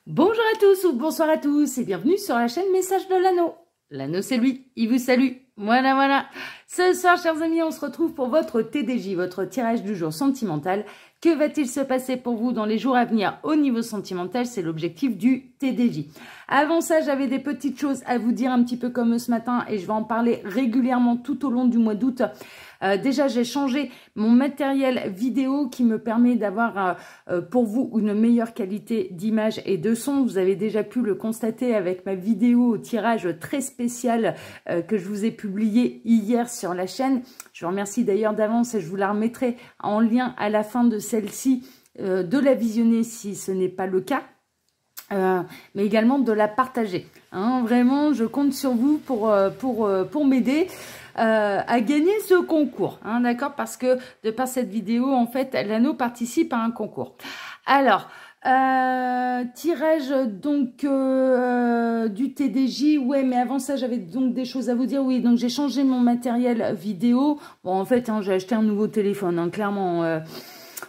Bonjour à tous ou bonsoir à tous et bienvenue sur la chaîne Message de l'Anneau. L'Anneau c'est lui, il vous salue. Voilà. Ce soir, chers amis, on se retrouve pour votre TDJ, votre tirage du jour sentimental. Que va-t-il se passer pour vous dans les jours à venir au niveau sentimental? C'est l'objectif du TDJ. Avant ça, j'avais des petites choses à vous dire un petit peu comme ce matin et je vais en parler régulièrement tout au long du mois d'août. Déjà, j'ai changé mon matériel vidéo qui me permet d'avoir pour vous une meilleure qualité d'image et de son. Vous avez déjà pu le constater avec ma vidéo au tirage très spécial que je vous ai publié hier sur la chaîne. Je vous remercie d'ailleurs d'avance et je vous la remettrai en lien à la fin de celle-ci, de la visionner si ce n'est pas le cas. Mais également de la partager. Hein, vraiment, je compte sur vous pour m'aider à gagner ce concours. Hein, d'accord? Parce que de par cette vidéo, en fait, l'Anneau participe à un concours. Alors, tirage donc du TDJ. Ouais, mais avant ça, j'avais donc des choses à vous dire. Oui, donc j'ai changé mon matériel vidéo. Bon, en fait, hein, j'ai acheté un nouveau téléphone, hein, clairement.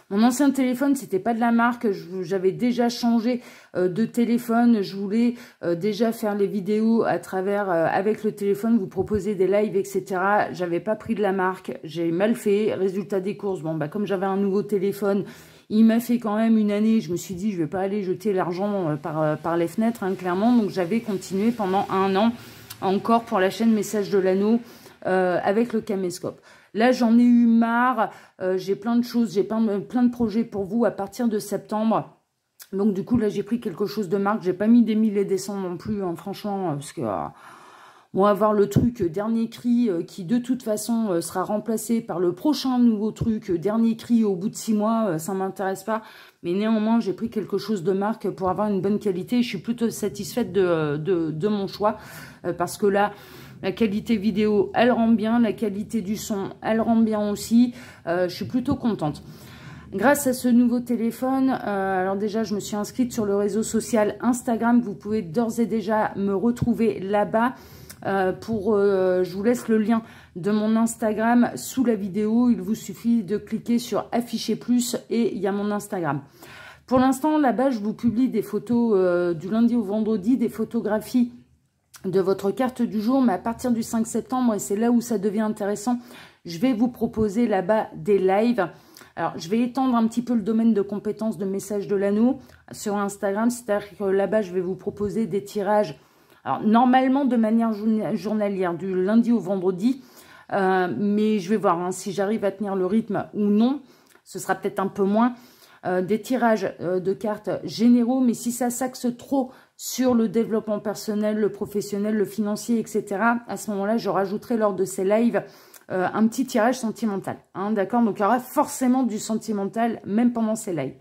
Mon ancien téléphone, c'était pas de la marque. J'avais déjà changé de téléphone. Je voulais déjà faire les vidéos à travers avec le téléphone, vous proposer des lives, etc. J'avais pas pris de la marque. J'ai mal fait. Résultat des courses. Bon, bah comme j'avais un nouveau téléphone, il m'a fait quand même une année. Je me suis dit, je vais pas aller jeter l'argent par les fenêtres, hein, clairement. Donc j'avais continué pendant un an encore pour la chaîne Message de l'Anneau avec le caméscope. Là, j'en ai eu marre. J'ai plein de choses, j'ai plein de projets pour vous à partir de septembre. Donc, du coup, là, j'ai pris quelque chose de marque. J'ai pas mis des 1000 et des 100 non plus, hein, franchement, parce que on va voir le truc dernier cri qui, de toute façon, sera remplacé par le prochain nouveau truc dernier cri au bout de 6 mois. Ça m'intéresse pas. Mais néanmoins, j'ai pris quelque chose de marque pour avoir une bonne qualité. Je suis plutôt satisfaite de mon choix parce que là, la qualité vidéo, elle rend bien. La qualité du son, elle rend bien aussi. Je suis plutôt contente. Grâce à ce nouveau téléphone, alors déjà, je me suis inscrite sur le réseau social Instagram. Vous pouvez d'ores et déjà me retrouver là-bas. Je vous laisse le lien de mon Instagram sous la vidéo. Il vous suffit de cliquer sur afficher plus et il y a mon Instagram. Pour l'instant, là-bas, je vous publie des photos du lundi au vendredi, des photographies de votre carte du jour, mais à partir du 5 septembre, et c'est là où ça devient intéressant, je vais vous proposer là-bas des lives. Alors, je vais étendre un petit peu le domaine de compétences de Message de l'Anneau sur Instagram, c'est-à-dire que là-bas, je vais vous proposer des tirages, alors normalement de manière journalière, du lundi au vendredi, mais je vais voir hein, si j'arrive à tenir le rythme ou non, ce sera peut-être un peu moins, des tirages de cartes généraux, mais si ça s'axe trop sur le développement personnel, le professionnel, le financier, etc., à ce moment-là, je rajouterai lors de ces lives un petit tirage sentimental. Hein, d'accord? Donc, il y aura forcément du sentimental, même pendant ces lives.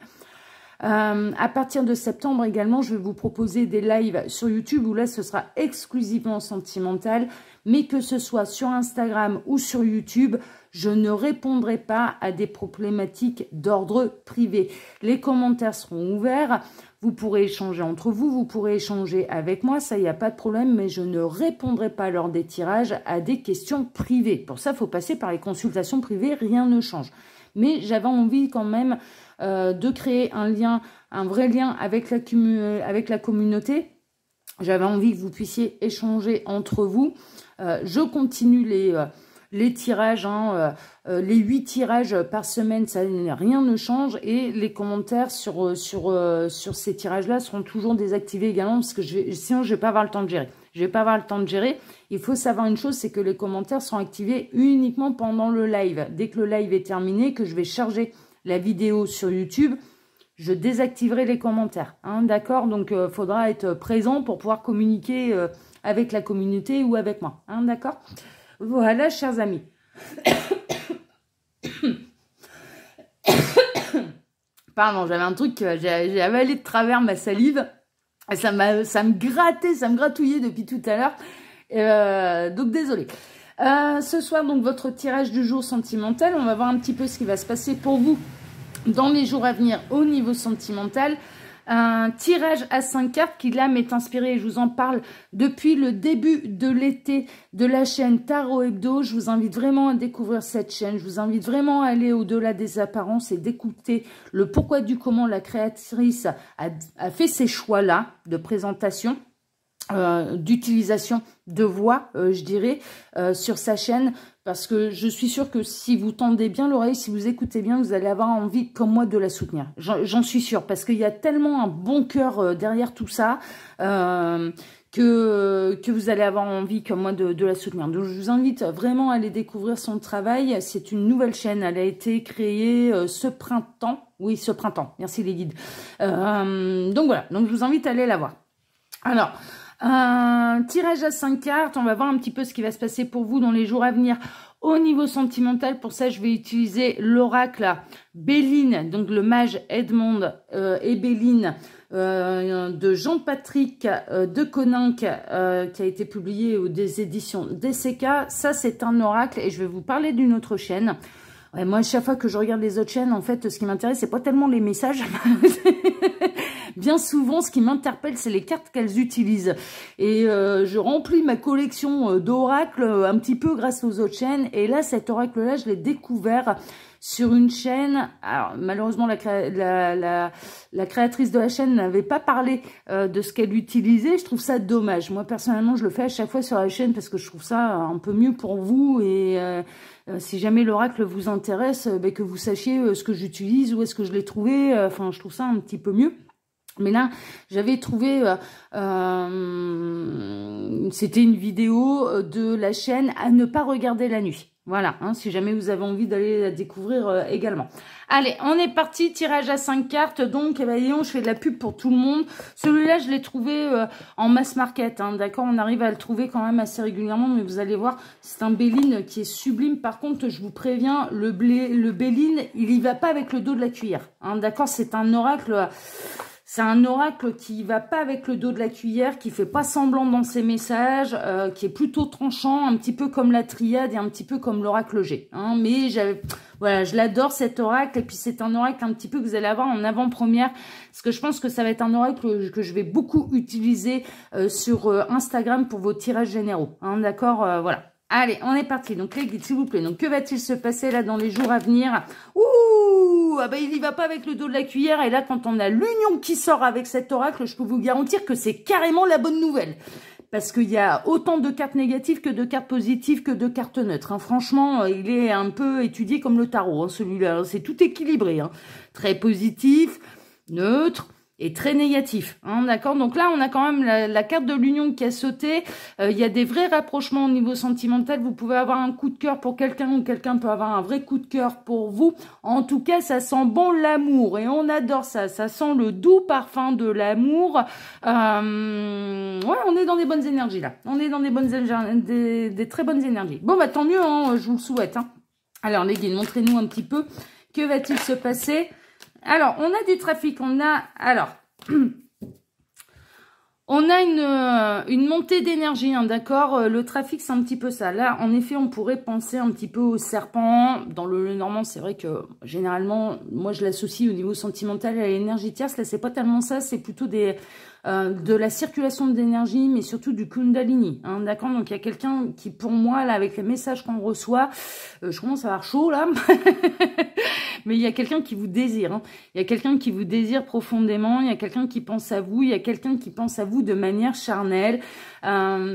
À partir de septembre également, je vais vous proposer des lives sur YouTube où là, ce sera exclusivement sentimental. Mais que ce soit sur Instagram ou sur YouTube, je ne répondrai pas à des problématiques d'ordre privé. Les commentaires seront ouverts. Vous pourrez échanger entre vous, vous pourrez échanger avec moi, ça, il n'y a pas de problème, mais je ne répondrai pas lors des tirages à des questions privées. Pour ça, il faut passer par les consultations privées, rien ne change. Mais j'avais envie quand même de créer un lien, un vrai lien avec la communauté. J'avais envie que vous puissiez échanger entre vous. Je continue les tirages, hein, les 8 tirages par semaine, ça rien ne change. Et les commentaires sur ces tirages-là seront toujours désactivés également parce que sinon, je ne vais pas avoir le temps de gérer. Je vais pas avoir le temps de gérer. Il faut savoir une chose, c'est que les commentaires seront activés uniquement pendant le live. Dès que le live est terminé, que je vais charger la vidéo sur YouTube, je désactiverai les commentaires. Hein, d'accord? Donc, il faudra être présent pour pouvoir communiquer avec la communauté ou avec moi. Hein, d'accord? Voilà, chers amis. Pardon, j'avais un truc, j'ai avalé de travers ma salive. Ça me grattait, ça me gratouillait depuis tout à l'heure. Donc, désolé. Ce soir, donc, votre tirage du jour sentimental. On va voir un petit peu ce qui va se passer pour vous dans les jours à venir au niveau sentimental. un tirage à 5 cartes qui là m'est inspiré, je vous en parle depuis le début de l'été de la chaîne Tarot Hebdo. Je vous invite vraiment à découvrir cette chaîne, je vous invite vraiment à aller au-delà des apparences et d'écouter le pourquoi du comment la créatrice a fait ces choix-là de présentation. D'utilisation de voix, je dirais, sur sa chaîne, parce que je suis sûre que si vous tendez bien l'oreille, si vous écoutez bien, vous allez avoir envie, comme moi, de la soutenir. J'en suis sûre, parce qu'il y a tellement un bon cœur derrière tout ça, que vous allez avoir envie, comme moi, de la soutenir. Donc, je vous invite vraiment à aller découvrir son travail. C'est une nouvelle chaîne, elle a été créée ce printemps. Oui, ce printemps, merci les guides. Donc voilà, donc je vous invite à aller la voir. Alors, un tirage à 5 cartes, on va voir un petit peu ce qui va se passer pour vous dans les jours à venir au niveau sentimental. Pour ça, je vais utiliser l'oracle Béline, donc le mage Edmond et Béline de Jean-Patrick de Coninck qui a été publié aux des éditions DCK. Ça, c'est un oracle et je vais vous parler d'une autre chaîne. Ouais, moi, chaque fois que je regarde les autres chaînes, en fait, ce qui m'intéresse, c'est pas tellement les messages. Bien souvent, ce qui m'interpelle, c'est les cartes qu'elles utilisent. Et je remplis ma collection d'oracles un petit peu grâce aux autres chaînes. Et là, cet oracle-là, je l'ai découvert sur une chaîne. Alors, malheureusement, la créatrice de la chaîne n'avait pas parlé de ce qu'elle utilisait. Je trouve ça dommage. Moi, personnellement, je le fais à chaque fois sur la chaîne parce que je trouve ça un peu mieux pour vous. Et si jamais l'oracle vous intéresse, que vous sachiez ce que j'utilise, où est-ce que je l'ai trouvé. Enfin, je trouve ça un petit peu mieux. Mais là, j'avais trouvé, c'était une vidéo de la chaîne à ne pas regarder la nuit. Voilà, hein, si jamais vous avez envie d'aller la découvrir également. Allez, on est parti, tirage à 5 cartes. Donc, eh ben, je fais de la pub pour tout le monde. Celui-là, je l'ai trouvé en mass market, hein, d'accord. On arrive à le trouver quand même assez régulièrement, mais vous allez voir, c'est un Béline qui est sublime. Par contre, je vous préviens, le Béline, il y va pas avec le dos de la cuillère, hein, d'accord. C'est un oracle... C'est un oracle qui va pas avec le dos de la cuillère, qui fait pas semblant dans ses messages, qui est plutôt tranchant, un petit peu comme la triade et un petit peu comme l'oracle G. Hein. Mais voilà, je l'adore cet oracle, et puis c'est un oracle un petit peu que vous allez avoir en avant-première, parce que je pense que ça va être un oracle que je vais beaucoup utiliser sur Instagram pour vos tirages généraux. Hein, d'accord, voilà. Allez, on est parti. Donc les guides, s'il vous plaît. Donc que va-t-il se passer là dans les jours à venir? Ouh, ah ben il y va pas avec le dos de la cuillère. Et là, quand on a l'union qui sort avec cet oracle, je peux vous garantir que c'est carrément la bonne nouvelle. Parce qu'il y a autant de cartes négatives que de cartes positives que de cartes neutres. Hein. Franchement, il est un peu étudié comme le tarot, hein, celui-là. C'est tout équilibré. Hein. Très positif, neutre et très négatif, hein, d'accord. Donc là, on a quand même la carte de l'union qui a sauté. Il y a des vrais rapprochements au niveau sentimental. Vous pouvez avoir un coup de cœur pour quelqu'un ou quelqu'un peut avoir un vrai coup de cœur pour vous. En tout cas, ça sent bon l'amour et on adore ça. Ça sent le doux parfum de l'amour. Ouais, on est dans des bonnes énergies là. On est dans des bonnes des très bonnes énergies. Bon, bah tant mieux, hein, je vous le souhaite. Hein. Alors les guides, montrez-nous un petit peu. Que va-t-il se passer? Alors, on a du trafic, on a une montée d'énergie, hein, d'accord. Le trafic, c'est un petit peu ça. Là, en effet, on pourrait penser un petit peu au serpent. Dans le normand, c'est vrai que, généralement, moi, je l'associe au niveau sentimental à l'énergie tierce. Là, c'est pas tellement ça, c'est plutôt de la circulation d'énergie, mais surtout du Kundalini, hein, d'accord. Donc il y a quelqu'un qui, pour moi, là, avec les messages qu'on reçoit, je commence à avoir chaud là, mais il y a quelqu'un qui vous désire, hein. Il y a quelqu'un qui vous désire profondément, il y a quelqu'un qui pense à vous, il y a quelqu'un qui pense à vous de manière charnelle.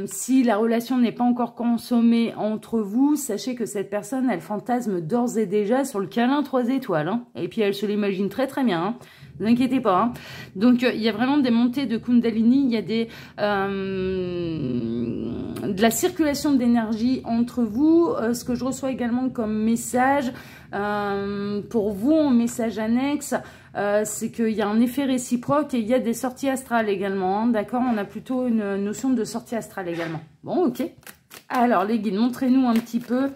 Si la relation n'est pas encore consommée entre vous, sachez que cette personne, elle fantasme d'ores et déjà sur le câlin 3 étoiles, hein, et puis elle se l'imagine très très bien, hein. Ne vous inquiétez pas. Hein. Donc, il y a vraiment des montées de Kundalini. Il y a de la circulation d'énergie entre vous. Ce que je reçois également comme message pour vous, en message annexe, c'est qu'il y a un effet réciproque et il y a des sorties astrales également. Hein, d'accord, on a plutôt une notion de sortie astrale également. Bon, ok. Alors, les guides, montrez-nous un petit peu.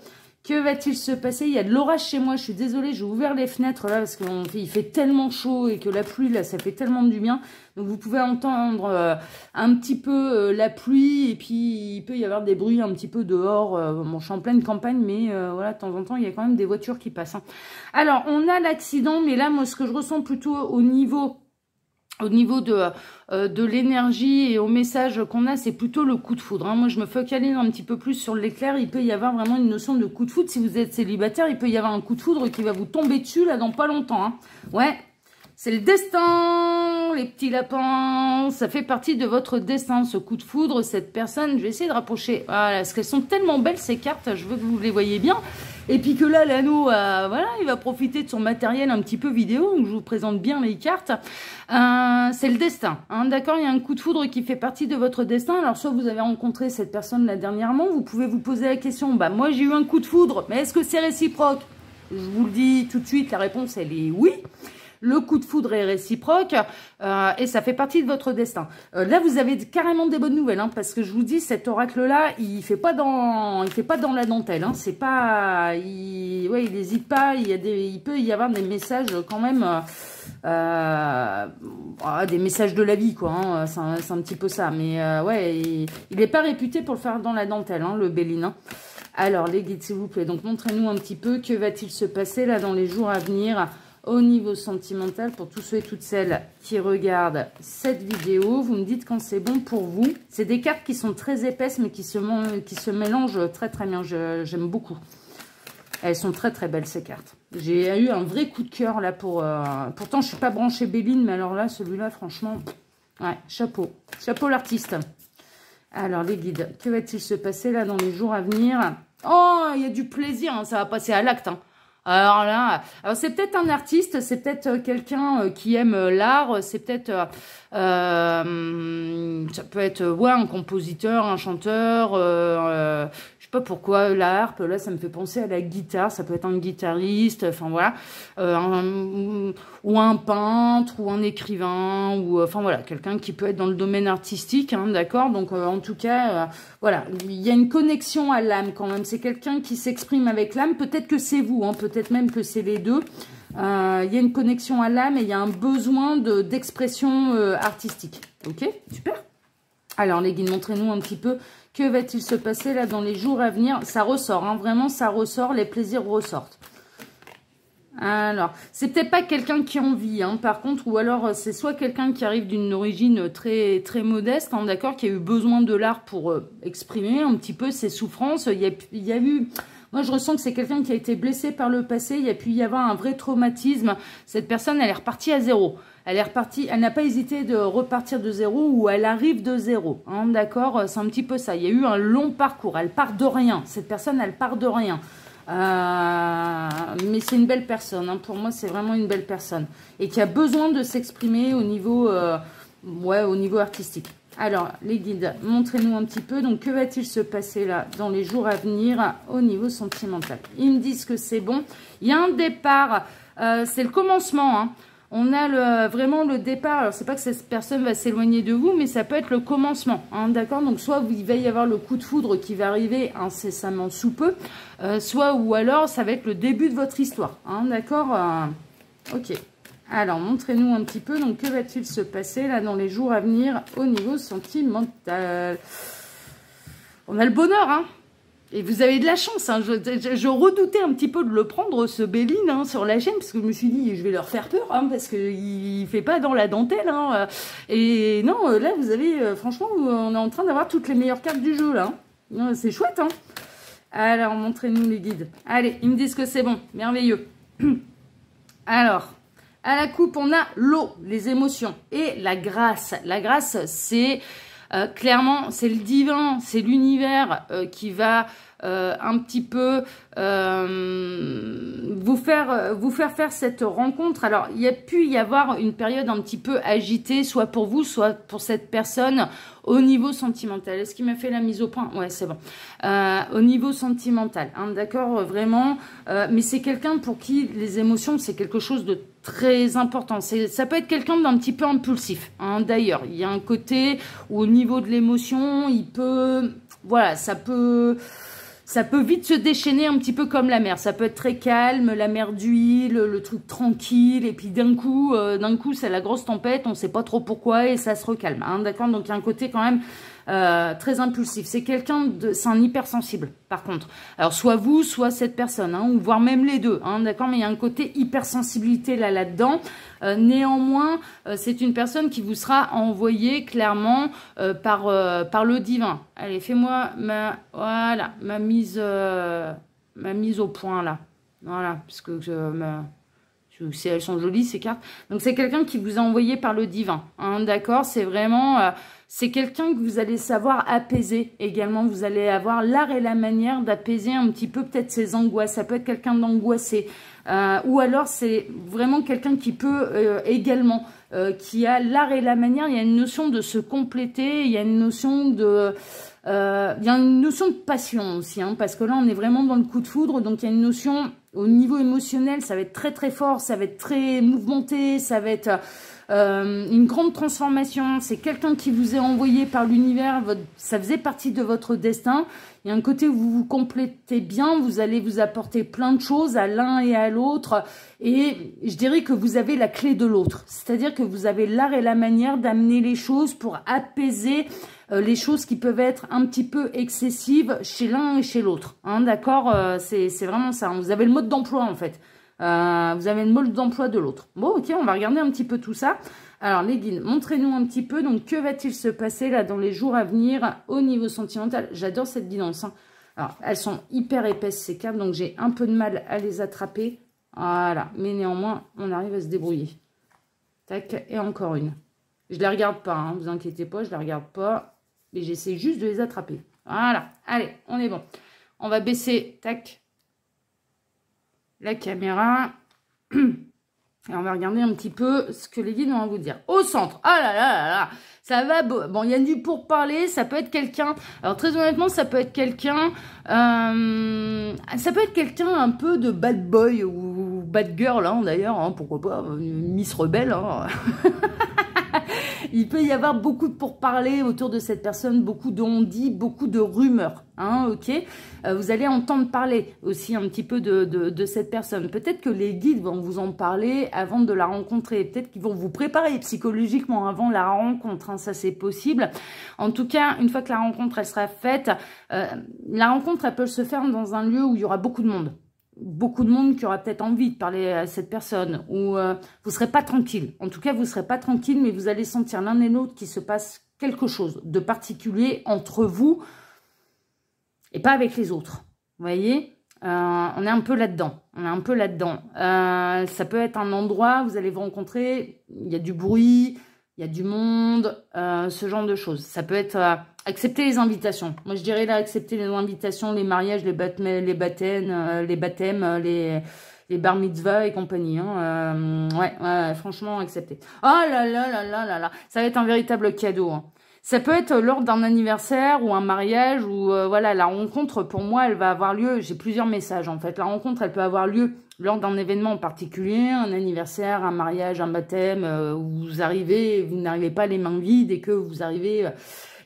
Que va-t-il se passer? Il y a de l'orage chez moi, je suis désolée, j'ai ouvert les fenêtres là parce qu'il fait tellement chaud et que la pluie là, ça fait tellement du bien. Donc vous pouvez entendre un petit peu la pluie et puis il peut y avoir des bruits un petit peu dehors. Bon, je suis en pleine campagne, mais voilà, de temps en temps, il y a quand même des voitures qui passent. Hein. Alors, on a l'accident, mais là, moi, ce que je ressens plutôt au niveau Au niveau de l'énergie et au message qu'on a, c'est plutôt le coup de foudre. Hein. Moi, je me focalise un petit peu plus sur l'éclair. Il peut y avoir vraiment une notion de coup de foudre. Si vous êtes célibataire, il peut y avoir un coup de foudre qui va vous tomber dessus, là, dans pas longtemps. Hein. Ouais, c'est le destin, les petits lapins. Ça fait partie de votre destin, ce coup de foudre. Cette personne, je vais essayer de rapprocher. Voilà, parce qu'elles sont tellement belles, ces cartes. Je veux que vous les voyez bien. Et puis que là, l'anneau, voilà, il va profiter de son matériel un petit peu vidéo. Donc, je vous présente bien les cartes. C'est le destin. Hein, d'accord, il y a un coup de foudre qui fait partie de votre destin. Alors, soit vous avez rencontré cette personne là dernièrement, vous pouvez vous poser la question, bah moi j'ai eu un coup de foudre, mais est-ce que c'est réciproque? Je vous le dis tout de suite, la réponse elle est oui. Le coup de foudre est réciproque et ça fait partie de votre destin. Là, vous avez carrément des bonnes nouvelles, hein, parce que je vous dis, cet oracle-là, il fait pas dans la dentelle. Hein, c'est pas, il n'hésite pas. Il peut y avoir des messages quand même, des messages de la vie, quoi. Hein, c'est un petit peu ça. Mais ouais, il n'est pas réputé pour le faire dans la dentelle, hein, le Béline. Hein. Alors, les guides, s'il vous plaît. Donc, montrez-nous un petit peu que va-t-il se passer là dans les jours à venir. Au niveau sentimental, pour tous ceux et toutes celles qui regardent cette vidéo, vous me dites quand c'est bon pour vous. C'est des cartes qui sont très épaisses, mais qui se mélangent très très bien. J'aime beaucoup. Elles sont très très belles ces cartes. J'ai eu un vrai coup de cœur là pour... Pourtant, je suis pas branchée Béline, mais alors là, celui-là, franchement, ouais, chapeau. Chapeau l'artiste. Alors, les guides, que va-t-il se passer là dans les jours à venir? Oh, il y a du plaisir, hein, ça va passer à l'acte, hein. Alors là, c'est peut-être un artiste, c'est peut-être quelqu'un qui aime l'art, c'est peut-être, ça peut être ouais, un compositeur, un chanteur, je sais pas pourquoi la harpe, là ça me fait penser à la guitare, ça peut être un guitariste, enfin voilà, ou un peintre, ou un écrivain, ou enfin voilà, quelqu'un qui peut être dans le domaine artistique, hein, d'accord. Donc en tout cas, voilà, il y a une connexion à l'âme quand même, c'est quelqu'un qui s'exprime avec l'âme, peut-être que c'est vous, hein, peut-être même que c'est les deux. Il y a une connexion à l'âme et il y a un besoin d'expression artistique. Ok, super. Alors les guides, montrez-nous un petit peu que va-t-il se passer là dans les jours à venir. Ça ressort, hein, vraiment ça ressort, les plaisirs ressortent. Alors, c'est peut-être pas quelqu'un qui en vit, hein, par contre, ou alors c'est soit quelqu'un qui arrive d'une origine très très modeste, hein, d'accord, qui a eu besoin de l'art pour exprimer un petit peu ses souffrances. Il y a eu... Moi, je ressens que c'est quelqu'un qui a été blessé par le passé. Il y a pu y avoir un vrai traumatisme. Cette personne, elle est repartie à zéro. Elle est repartie, elle n'a pas hésité de repartir de zéro ou elle arrive de zéro. Hein, d'accord, c'est un petit peu ça. Il y a eu un long parcours. Elle part de rien. Cette personne, elle part de rien. Mais c'est une belle personne. Hein. Pour moi, c'est vraiment une belle personne. Et qui a besoin de s'exprimer au niveau, au niveau artistique. Alors, les guides, montrez-nous un petit peu. Donc, que va-t-il se passer là dans les jours à venir au niveau sentimental? Ils me disent que c'est bon. Il y a un départ. C'est le commencement. Hein. On a vraiment le départ. Alors, c'est pas que cette personne va s'éloigner de vous, mais ça peut être le commencement. Hein, d'accord? Donc, soit il va y avoir le coup de foudre qui va arriver incessamment sous peu, soit ou alors ça va être le début de votre histoire. Hein, d'accord? Ok. Alors, montrez-nous un petit peu. Donc, que va-t-il se passer là dans les jours à venir au niveau sentimental? On a le bonheur, hein. Et vous avez de la chance, hein. Je redoutais un petit peu de le prendre, ce Béline, hein, sur la chaîne, parce que je me suis dit, je vais leur faire peur, hein, parce qu'il ne fait pas dans la dentelle. Hein. Et non, là, vous avez, franchement, on est en train d'avoir toutes les meilleures cartes du jeu, là. Hein. C'est chouette, hein. Alors, montrez-nous les guides. Allez, ils me disent que c'est bon, merveilleux. Alors... À la coupe, on a l'eau, les émotions et la grâce. La grâce, c'est clairement, c'est le divin, c'est l'univers qui va un petit peu vous faire cette rencontre. Alors, il y a pu y avoir une période un petit peu agitée, soit pour vous, soit pour cette personne au niveau sentimental. Est-ce qu'il m'a fait la mise au point? Ouais, c'est bon. Au niveau sentimental, hein, d'accord, vraiment. Mais c'est quelqu'un pour qui les émotions, c'est quelque chose de très important. Ça peut être quelqu'un d'un petit peu impulsif. Hein, d'ailleurs, il y a un côté où au niveau de l'émotion, il peut... Voilà, ça peut vite se déchaîner un petit peu comme la mer. Ça peut être très calme, la mer d'huile, le truc tranquille. Et puis d'un coup, c'est la grosse tempête. On ne sait pas trop pourquoi et ça se recalme. Hein, d'accord? Donc il y a un côté quand même très impulsif. C'est c'est un hypersensible, par contre. Alors, soit vous, soit cette personne, hein, ou voire même les deux, hein, d'accord? Mais il y a un côté hypersensibilité là-dedans. Néanmoins, c'est une personne qui vous sera envoyée clairement par le divin. Allez, fais-moi voilà, ma mise au point, là. Voilà, parce que elles sont jolies, ces cartes. Donc, c'est quelqu'un qui vous a envoyé par le divin. Hein, d'accord? C'est vraiment... c'est quelqu'un que vous allez savoir apaiser également. Vous allez avoir l'art et la manière d'apaiser un petit peu peut-être ses angoisses. Ça peut être quelqu'un d'angoissé. Ou alors, c'est vraiment quelqu'un qui peut également... qui a l'art et la manière. Il y a une notion de se compléter. Il y a une notion de... il y a une notion de passion aussi, hein, parce que là, on est vraiment dans le coup de foudre. Donc, il y a une notion... Au niveau émotionnel, ça va être très très fort, ça va être très mouvementé, ça va être une grande transformation. C'est quelqu'un qui vous est envoyé par l'univers, ça faisait partie de votre destin. Il y a un côté où vous vous complétez bien, vous allez vous apporter plein de choses à l'un et à l'autre. Et je dirais que vous avez la clé de l'autre. C'est-à-dire que vous avez l'art et la manière d'amener les choses pour apaiser les choses qui peuvent être un petit peu excessives chez l'un et chez l'autre. Hein, d'accord, c'est vraiment ça. Vous avez le mode d'emploi, en fait. Vous avez le mode d'emploi de l'autre. Bon, ok, on va regarder un petit peu tout ça. Alors, les guides, montrez-nous un petit peu. Donc, que va-t-il se passer là dans les jours à venir au niveau sentimental? J'adore cette guidance. Hein. Alors, elles sont hyper épaisses, ces cartes, donc j'ai un peu de mal à les attraper. Voilà, mais néanmoins, on arrive à se débrouiller. Tac, et encore une. Je ne les regarde pas, hein, vous inquiétez pas, je ne les regarde pas. Mais j'essaie juste de les attraper. Voilà, allez, on est bon. On va baisser, tac, la caméra. Et on va regarder un petit peu ce que les guides vont vous dire. Au centre, ah là là là là, ça va, bon, il y a du pourparler, ça peut être quelqu'un, alors très honnêtement, ça peut être quelqu'un un peu de bad boy ou bad girl, hein, d'ailleurs, hein, pourquoi pas, Miss Rebelle, hein. Il peut y avoir beaucoup de pourparlers autour de cette personne, beaucoup de on-dit, beaucoup de rumeurs. Hein, ok, vous allez entendre parler aussi un petit peu de cette personne. Peut-être que les guides vont vous en parler avant de la rencontrer. Peut-être qu'ils vont vous préparer psychologiquement avant la rencontre. Hein, ça, c'est possible. En tout cas, une fois que la rencontre elle sera faite, la rencontre elle peut se faire dans un lieu où il y aura beaucoup de monde. Beaucoup de monde qui aura peut-être envie de parler à cette personne, ou vous serez pas tranquille. En tout cas, vous serez pas tranquille, mais vous allez sentir l'un et l'autre qu'il se passe quelque chose de particulier entre vous et pas avec les autres. Vous voyez, on est un peu là-dedans. On est un peu là-dedans. Ça peut être un endroit, vous allez vous rencontrer, il y a du bruit, il y a du monde, ce genre de choses. Ça peut être accepter les invitations. Moi, je dirais là, accepter les invitations, les mariages, les baptêmes, les bar mitzvahs et compagnie. Hein. Ouais, franchement, accepter. Oh là là là là là là. Ça va être un véritable cadeau. Hein. Ça peut être lors d'un anniversaire ou un mariage ou voilà, la rencontre, pour moi, elle va avoir lieu. J'ai plusieurs messages, en fait. La rencontre, elle peut avoir lieu lors d'un événement en particulier, un anniversaire, un mariage, un baptême, où vous arrivez, vous n'arrivez pas les mains vides et que vous arrivez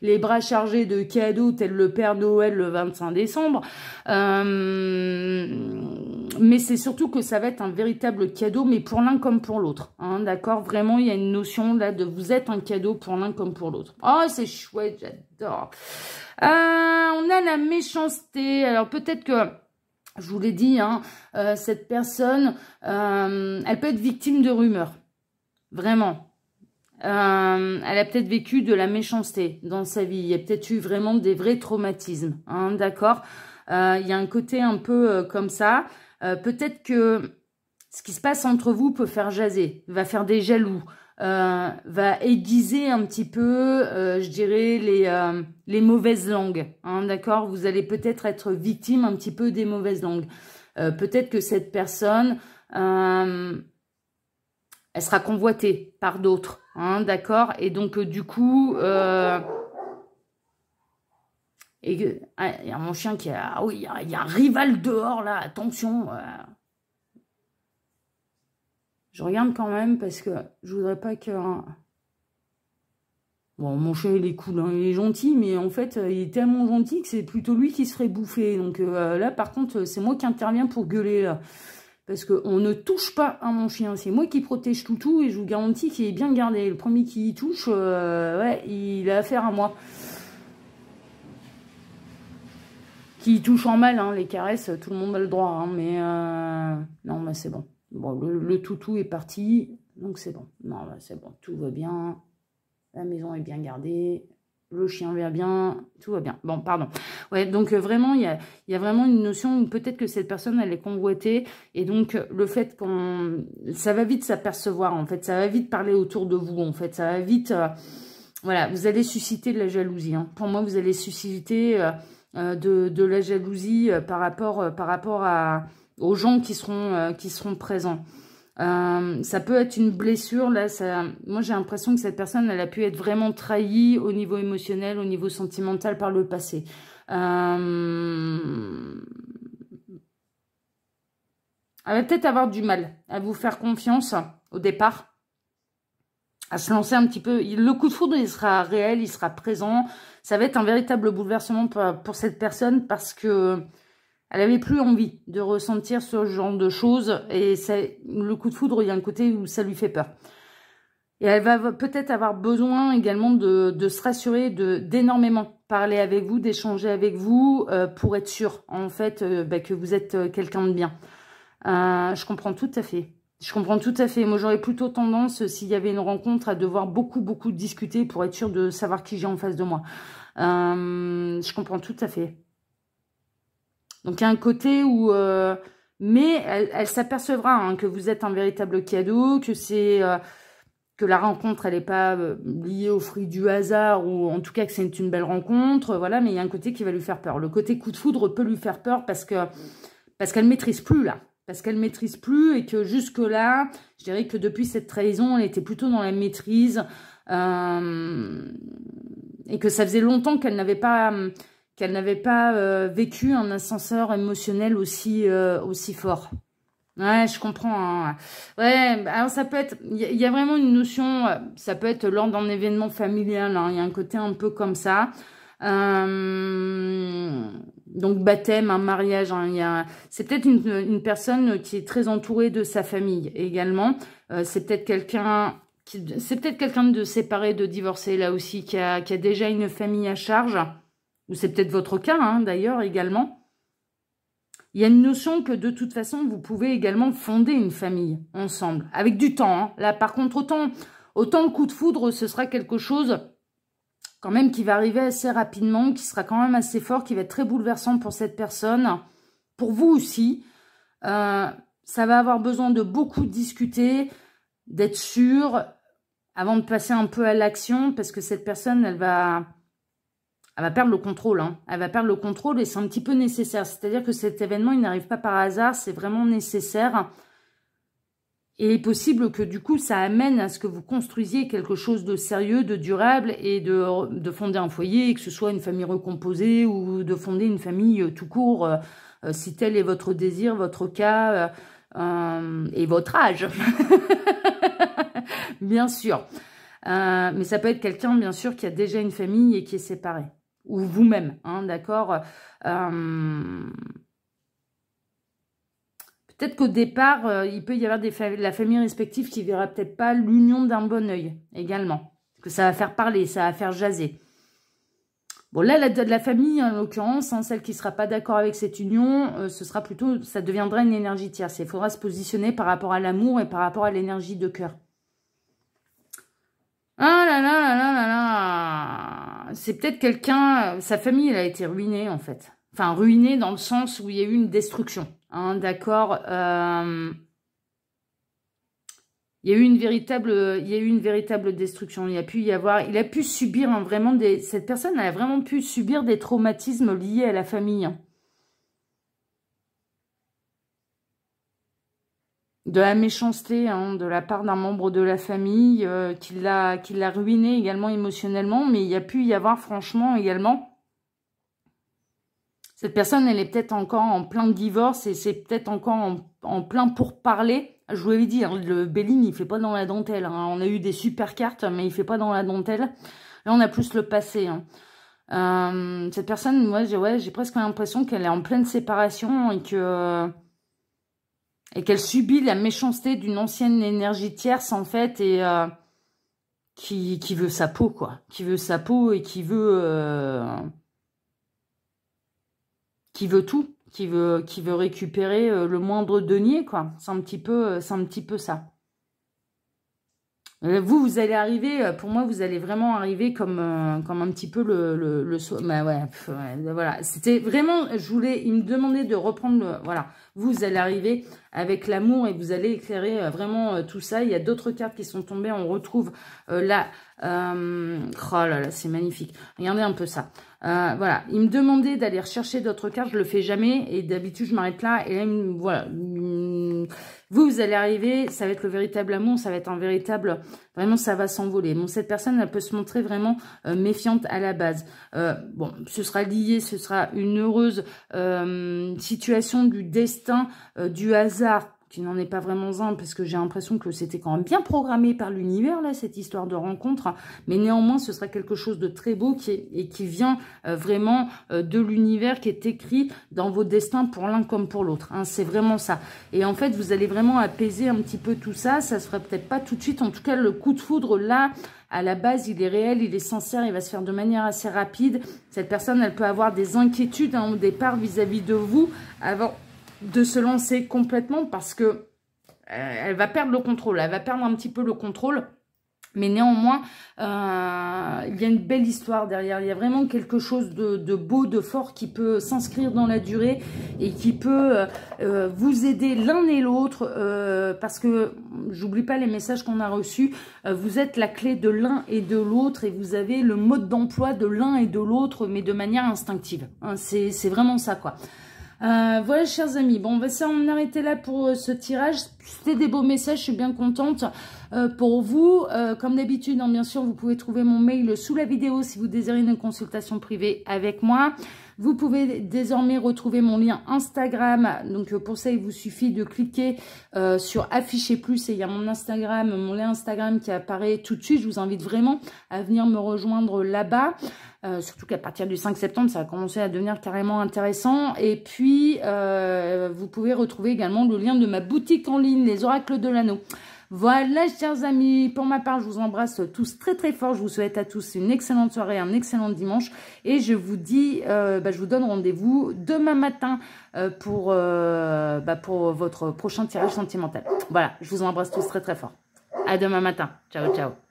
les bras chargés de cadeaux tel le Père Noël le 25 décembre. Mais c'est surtout que ça va être un véritable cadeau, mais pour l'un comme pour l'autre. Hein, d'accord? Vraiment, il y a une notion là de vous êtes un cadeau pour l'un comme pour l'autre. Oh, c'est chouette, j'adore. On a la méchanceté. Alors peut-être que... Je vous l'ai dit, hein, cette personne, elle peut être victime de rumeurs. Vraiment. Elle a peut-être vécu de la méchanceté dans sa vie. Il y a peut-être eu vraiment des vrais traumatismes. Hein, d'accord. Il y a un côté un peu comme ça. Peut-être que ce qui se passe entre vous peut faire jaser, va faire des jaloux. Va aiguiser un petit peu, je dirais, les mauvaises langues. Hein, d'accord? Vous allez peut-être être victime un petit peu des mauvaises langues. Peut-être que cette personne, elle sera convoitée par d'autres. Hein, d'accord? Et donc, du coup... il y a mon chien qui a... Ah oui, il y a un rival dehors, là. Attention. Je regarde quand même parce que je voudrais pas que... Bon, mon chien, il est cool, hein, il est gentil, mais en fait, il est tellement gentil que c'est plutôt lui qui se ferait bouffer. Donc là, par contre, c'est moi qui interviens pour gueuler, là. Parce qu'on ne touche pas à mon chien. C'est moi qui protège Toutou et je vous garantis qu'il est bien gardé. Le premier qui y touche, ouais, il a affaire à moi. qui touche en mal, hein, les caresses, tout le monde a le droit, hein, mais non, mais c'est bon. Bon, le toutou est parti, donc c'est bon. Non, bah, c'est bon, tout va bien. La maison est bien gardée. Le chien va bien, tout va bien. Bon, pardon. Ouais, donc vraiment, il y a vraiment une notion où peut-être que cette personne, elle est convoitée. Et donc, le fait qu'on... Ça va vite s'apercevoir, en fait. Ça va vite parler autour de vous, en fait. Ça va vite... voilà, vous allez susciter de la jalousie. Hein. Pour moi, vous allez susciter de la jalousie par rapport aux gens qui seront présents. Ça peut être une blessure, là, moi j'ai l'impression que cette personne, elle a pu être vraiment trahie au niveau émotionnel, au niveau sentimental par le passé. Elle va peut-être avoir du mal à vous faire confiance au départ, à se lancer un petit peu. Le coup de foudre, il sera réel, il sera présent. Ça va être un véritable bouleversement pour cette personne parce que elle n'avait plus envie de ressentir ce genre de choses. Et le coup de foudre, il y a un côté où ça lui fait peur. Et elle va peut-être avoir besoin également de se rassurer, d'énormément parler avec vous, d'échanger avec vous pour être sûr, en fait, que vous êtes quelqu'un de bien. Je comprends tout à fait. Je comprends tout à fait. Moi, j'aurais plutôt tendance, s'il y avait une rencontre, à devoir beaucoup discuter pour être sûr de savoir qui j'ai en face de moi. Je comprends tout à fait. Donc, il y a un côté où... mais elle s'apercevra hein, que vous êtes un véritable cadeau, que c'est... que la rencontre, elle n'est pas liée au fruit du hasard, ou en tout cas que c'est une belle rencontre, voilà, mais il y a un côté qui va lui faire peur. Le côté coup de foudre peut lui faire peur parce qu'elle ne maîtrise plus, là. Parce qu'elle ne maîtrise plus et que jusque-là, je dirais que depuis cette trahison, elle était plutôt dans la maîtrise et que ça faisait longtemps qu'elle n'avait pas vécu un ascenseur émotionnel aussi fort. Ouais, je comprends. Hein. Ouais, alors ça peut être... Il y a vraiment une notion... Ça peut être lors d'un événement familial. Hein, il y a un côté un peu comme ça. Donc baptême, un mariage, hein, c'est peut-être une personne qui est très entourée de sa famille également. C'est peut-être quelqu'un de séparé, de divorcé là aussi, qui a déjà une famille à charge. Ou c'est peut-être votre cas hein, d'ailleurs également. Il y a une notion que de toute façon, vous pouvez également fonder une famille ensemble, avec du temps. Hein. Là par contre, autant le coup de foudre, ce sera quelque chose... quand même qui va arriver assez rapidement, qui sera quand même assez fort, qui va être très bouleversant pour cette personne, pour vous aussi. Ça va avoir besoin de beaucoup discuter, d'être sûr, avant de passer un peu à l'action, parce que cette personne, elle va perdre le contrôle. Hein. Elle va perdre le contrôle et c'est un petit peu nécessaire. C'est-à-dire que cet événement, il n'arrive pas par hasard, c'est vraiment nécessaire. Et il est possible que du coup, ça amène à ce que vous construisiez quelque chose de sérieux, de durable et de fonder un foyer, que ce soit une famille recomposée ou de fonder une famille tout court, si tel est votre désir, votre cas et votre âge. Bien sûr. Mais ça peut être quelqu'un, bien sûr, qui a déjà une famille et qui est séparé. Ou vous-même, hein, d'accord Peut-être qu'au départ, il peut y avoir la famille respective qui verra peut-être pas l'union d'un bon œil également. Parce que ça va faire parler, ça va faire jaser. Bon, là, la famille, en l'occurrence, hein, celle qui ne sera pas d'accord avec cette union, ce sera plutôt, ça deviendra une énergie tierce. Il faudra se positionner par rapport à l'amour et par rapport à l'énergie de cœur. Ah là là là là là là. C'est peut-être quelqu'un, sa famille, elle a été ruinée, en fait. Enfin, ruinée dans le sens où il y a eu une destruction. Hein, d'accord. Il y a eu une véritable destruction. Il a pu subir vraiment cette personne, elle a vraiment pu subir des traumatismes liés à la famille. De la méchanceté hein, de la part d'un membre de la famille qui l'a ruiné également émotionnellement. Mais il y a pu y avoir franchement également... Cette personne, elle est peut-être encore en plein divorce et c'est peut-être encore en plein pourparler. Je vous l'avais dit, hein, le Béline, il ne fait pas dans la dentelle. Hein. On a eu des super cartes, mais il ne fait pas dans la dentelle. Là, on a plus le passé. Hein. Cette personne, moi, j'ai presque l'impression qu'elle est en pleine séparation et qu'elle subit la méchanceté d'une ancienne énergie tierce, en fait, et qui veut sa peau, quoi. Qui veut sa peau et qui veut qui veut tout, qui veut récupérer le moindre denier, quoi. C'est un petit peu ça. Vous allez arriver, pour moi, vous allez vraiment arriver comme un petit peu le bah ouais, voilà. C'était vraiment, il me demandait de reprendre voilà. Vous allez arriver avec l'amour et vous allez éclairer vraiment tout ça. Il y a d'autres cartes qui sont tombées. On retrouve là, oh là là, c'est magnifique. Regardez un peu ça. Voilà, il me demandait d'aller rechercher d'autres cartes. Je le fais jamais et d'habitude je m'arrête là. Et là, voilà. Vous allez arriver, ça va être le véritable amour, ça va être un véritable... Vraiment, ça va s'envoler. Bon, cette personne, elle peut se montrer vraiment méfiante à la base. Bon, ce sera lié, ce sera une heureuse situation du destin, du hasard, qui n'en est pas vraiment un, parce que j'ai l'impression que c'était quand même bien programmé par l'univers, là, cette histoire de rencontre. Mais néanmoins, ce sera quelque chose de très beau qui vient vraiment de l'univers, qui est écrit dans vos destins pour l'un comme pour l'autre. Hein, c'est vraiment ça. Et en fait, vous allez vraiment apaiser un petit peu tout ça. Ça se fera peut-être pas tout de suite. En tout cas, le coup de foudre, là, à la base, il est réel, il est sincère, il va se faire de manière assez rapide. Cette personne, elle peut avoir des inquiétudes au départ vis-à-vis de vous avant de se lancer complètement parce que elle va perdre le contrôle, elle va perdre un petit peu le contrôle, mais néanmoins, il y a une belle histoire derrière, il y a vraiment quelque chose de beau, de fort qui peut s'inscrire dans la durée et qui peut vous aider l'un et l'autre, parce que, j'oublie pas les messages qu'on a reçus, vous êtes la clé de l'un et de l'autre et vous avez le mode d'emploi de l'un et de l'autre, mais de manière instinctive, hein, c'est vraiment ça, quoi. Voilà, chers amis, bon, on va s'en arrêter là pour ce tirage. C'était des beaux messages, je suis bien contente pour vous. Comme d'habitude, hein, bien sûr, vous pouvez trouver mon mail sous la vidéo si vous désirez une consultation privée avec moi. Vous pouvez désormais retrouver mon lien Instagram. Donc pour ça, il vous suffit de cliquer sur afficher plus et il y a mon Instagram, mon lien Instagram qui apparaît tout de suite. Je vous invite vraiment à venir me rejoindre là-bas. Surtout qu'à partir du 5 septembre, ça va commencer à devenir carrément intéressant. Et puis, vous pouvez retrouver également le lien de ma boutique en ligne, les Oracles de l'Anneau. Voilà, chers amis, pour ma part, je vous embrasse tous très très fort. Je vous souhaite à tous une excellente soirée, un excellent dimanche. Et je vous dis, je vous donne rendez-vous demain matin pour votre prochain tirage sentimental. Voilà, je vous embrasse tous très très fort. À demain matin. Ciao, ciao.